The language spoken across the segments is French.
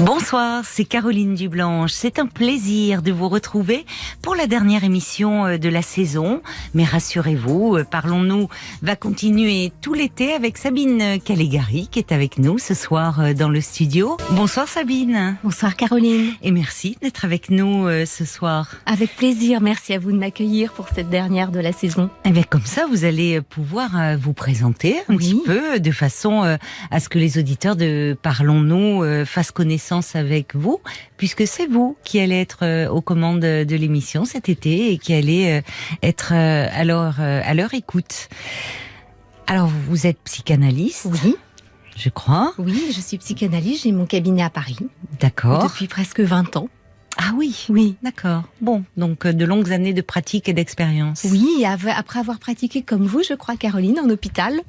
Bonsoir, c'est Caroline Dublanche. C'est un plaisir de vous retrouver pour la dernière émission de la saison. Mais rassurez-vous, Parlons-nous va continuer tout l'été avec Sabine Calegari qui est avec nous ce soir dans le studio. Bonsoir Sabine. Bonsoir Caroline. Et merci d'être avec nous ce soir. Avec plaisir, merci à vous de m'accueillir pour cette dernière de la saison. Et bien comme ça, vous allez pouvoir vous présenter un petit peu de façon à ce que les auditeurs de Parlons-nous fassent connaissance avec vous, puisque c'est vous qui allez être aux commandes de l'émission cet été et qui allez être à leur écoute. Alors, vous êtes psychanalyste ? Oui. Je crois. Oui, je suis psychanalyste, j'ai mon cabinet à Paris. D'accord. Depuis presque 20 ans. Ah oui, oui, d'accord. Bon, donc de longues années de pratique et d'expérience. Oui, après avoir pratiqué comme vous, je crois, Caroline, en hôpital.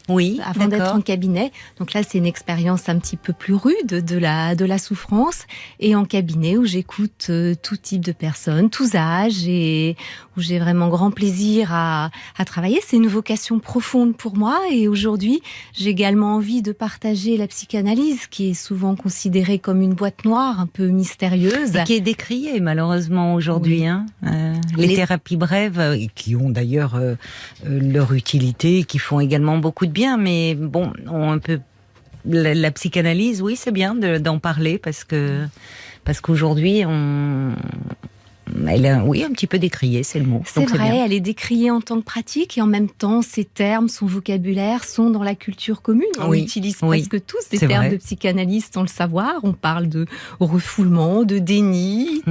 Oui, avant d'être en cabinet. Donc là, c'est une expérience un petit peu plus rude de la souffrance. Et en cabinet où j'écoute tout type de personnes, tous âges, et où j'ai vraiment grand plaisir à travailler. C'est une vocation profonde pour moi. Et aujourd'hui, j'ai également envie de partager la psychanalyse, qui est souvent considérée comme une boîte noire, un peu mystérieuse. Et qui est décriée, malheureusement, aujourd'hui. Oui. Les thérapies brèves, qui ont d'ailleurs leur utilité, et qui font également beaucoup de bien, mais bon, un peu la psychanalyse, oui, c'est bien d'en parler parce qu'aujourd'hui elle est, oui, un petit peu décriée, c'est le mot. C'est vrai, elle est décriée en tant que pratique et en même temps, ses termes, son vocabulaire sont dans la culture commune. On utilise presque tous des termes de psychanalyse sans le savoir. On parle de refoulement, de déni,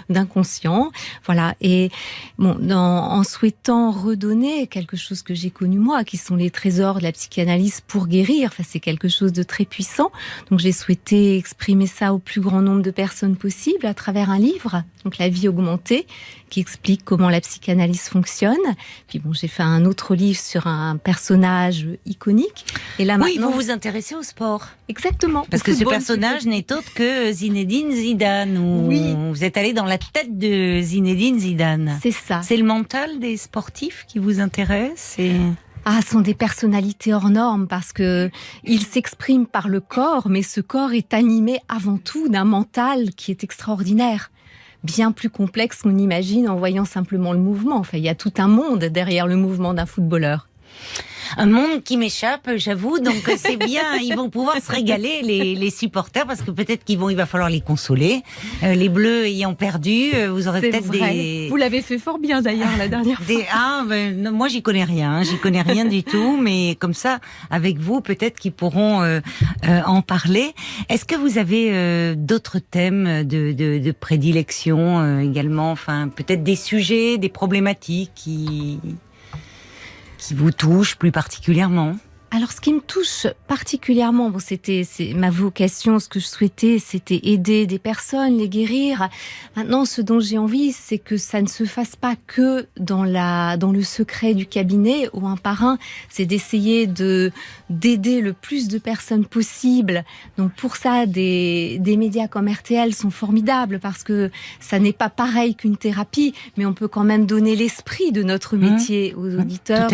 d'inconscient. Voilà. Et bon, en souhaitant redonner quelque chose que j'ai connu moi, qui sont les trésors de la psychanalyse pour guérir, enfin, c'est quelque chose de très puissant. Donc j'ai souhaité exprimer ça au plus grand nombre de personnes possible à travers un livre. Donc La vie augmentée, qui explique comment la psychanalyse fonctionne. Puis bon, j'ai fait un autre livre sur un personnage iconique. Et là maintenant, vous vous intéressez au sport. Exactement. Parce que ce personnage n'est autre que Zinedine Zidane. Vous êtes allé dans la tête de Zinedine Zidane. C'est ça. C'est le mental des sportifs qui vous intéresse sont des personnalités hors normes parce que ils s'expriment par le corps, mais ce corps est animé avant tout d'un mental qui est extraordinaire. Bien plus complexe qu'on imagine en voyant simplement le mouvement. Enfin, il y a tout un monde derrière le mouvement d'un footballeur. Un monde qui m'échappe, j'avoue, donc c'est bien, ils vont pouvoir se régaler, les supporters, parce que peut-être il va falloir les consoler. Les Bleus ayant perdu, vous aurez peut-être des... Vous l'avez fait fort bien d'ailleurs la dernière fois. Moi j'y connais rien du tout, mais comme ça, avec vous, peut-être qu'ils pourront en parler. Est-ce que vous avez d'autres thèmes de prédilection également, enfin peut-être des sujets, des problématiques qui vous touche plus particulièrement? Alors, ce qui me touche particulièrement, c'est ma vocation, ce que je souhaitais, c'était aider des personnes, les guérir. Maintenant, ce dont j'ai envie, c'est que ça ne se fasse pas que dans le secret du cabinet ou un par un. C'est d'essayer d'aider le plus de personnes possible. Donc, pour ça, des médias comme RTL sont formidables parce que ça n'est pas pareil qu'une thérapie, mais on peut quand même donner l'esprit de notre métier aux auditeurs,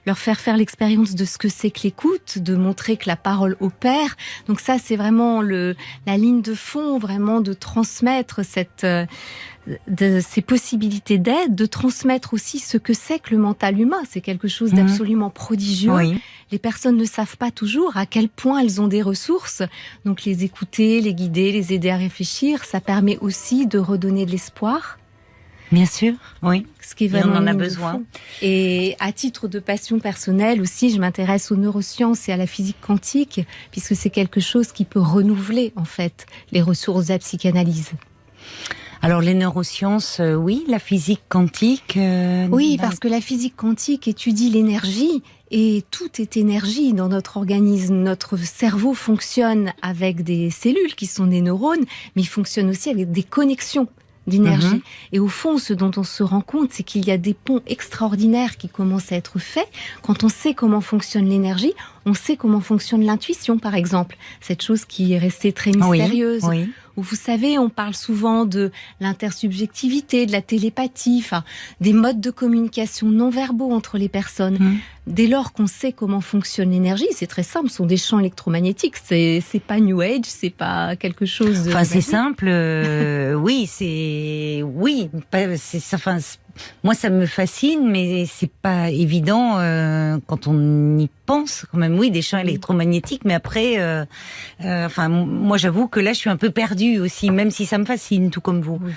leur faire l'expérience de ce que c'est que l'écoute, de montrer que la parole opère. Donc ça, c'est vraiment la ligne de fond, vraiment de transmettre ces possibilités d'aide, de transmettre aussi ce que c'est que le mental humain. C'est quelque chose d'absolument prodigieux. Oui. Les personnes ne savent pas toujours à quel point elles ont des ressources. Donc les écouter, les guider, les aider à réfléchir, ça permet aussi de redonner de l'espoir. Bien sûr, oui. Ce qui est vraiment on en a besoin. Et à titre de passion personnelle aussi, je m'intéresse aux neurosciences et à la physique quantique, puisque c'est quelque chose qui peut renouveler, en fait, les ressources de la psychanalyse. Alors les neurosciences, oui, la physique quantique... Oui, parce que la physique quantique étudie l'énergie, et tout est énergie dans notre organisme. Notre cerveau fonctionne avec des cellules qui sont des neurones, mais il fonctionne aussi avec des connexions d'énergie. Et au fond, ce dont on se rend compte, c'est qu'il y a des ponts extraordinaires qui commencent à être faits. Quand on sait comment fonctionne l'énergie, On sait comment fonctionne l'intuition, par exemple. Cette chose qui est restée très mystérieuse. Oui. Où vous savez, on parle souvent de l'intersubjectivité, de la télépathie, enfin, des modes de communication non verbaux entre les personnes. Dès lors qu'on sait comment fonctionne l'énergie, c'est très simple, ce sont des champs électromagnétiques, c'est pas New Age, c'est pas quelque chose de... Enfin, c'est simple, oui, enfin, moi ça me fascine, mais c'est pas évident quand on y pense quand même. Oui, des champs électromagnétiques, mais après, enfin, moi j'avoue que là je suis un peu perdue aussi, même si ça me fascine, tout comme vous. Oui.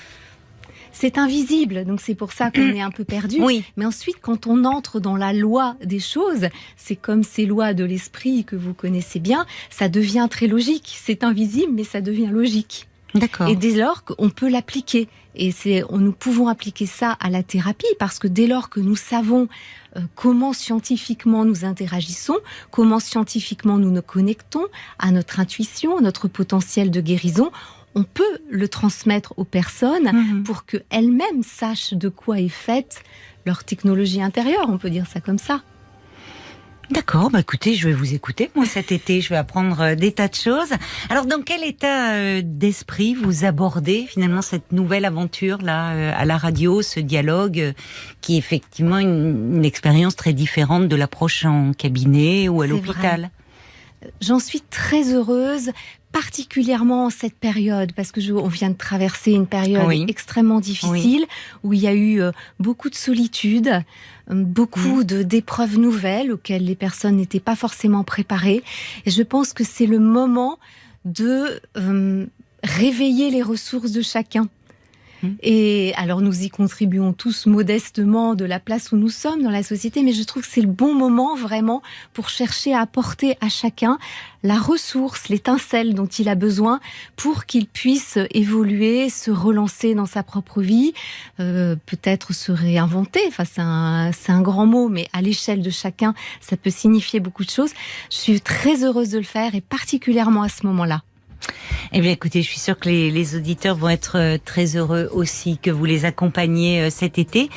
C'est invisible, donc c'est pour ça qu'on est un peu perdu. Oui. Mais ensuite, quand on entre dans la loi des choses, c'est comme ces lois de l'esprit que vous connaissez bien, ça devient très logique. C'est invisible, mais ça devient logique. D'accord. Et dès lors qu'on peut l'appliquer, et nous pouvons appliquer ça à la thérapie, parce que dès lors que nous savons comment scientifiquement nous interagissons, comment scientifiquement nous nous connectons à notre intuition, à notre potentiel de guérison, on peut le transmettre aux personnes pour qu'elles-mêmes sachent de quoi est faite leur technologie intérieure, on peut dire ça comme ça. D'accord, bah écoutez, je vais vous écouter. Moi, cet été, je vais apprendre des tas de choses. Alors, dans quel état d'esprit vous abordez finalement cette nouvelle aventure là à la radio, ce dialogue qui est effectivement une expérience très différente de l'approche en cabinet ou à l'hôpital? J'en suis très heureuse, particulièrement en cette période, parce que on vient de traverser une période extrêmement difficile, où il y a eu beaucoup de solitude, beaucoup d'épreuves nouvelles auxquelles les personnes n'étaient pas forcément préparées. Et je pense que c'est le moment de réveiller les ressources de chacun. Et alors nous y contribuons tous modestement de la place où nous sommes dans la société, mais je trouve que c'est le bon moment vraiment pour chercher à apporter à chacun la ressource, l'étincelle dont il a besoin pour qu'il puisse évoluer, se relancer dans sa propre vie, peut-être se réinventer. Enfin, c'est un grand mot, mais à l'échelle de chacun, ça peut signifier beaucoup de choses. Je suis très heureuse de le faire, et particulièrement à ce moment-là. Eh bien, écoutez, je suis sûre que les auditeurs vont être très heureux aussi que vous les accompagniez cet été.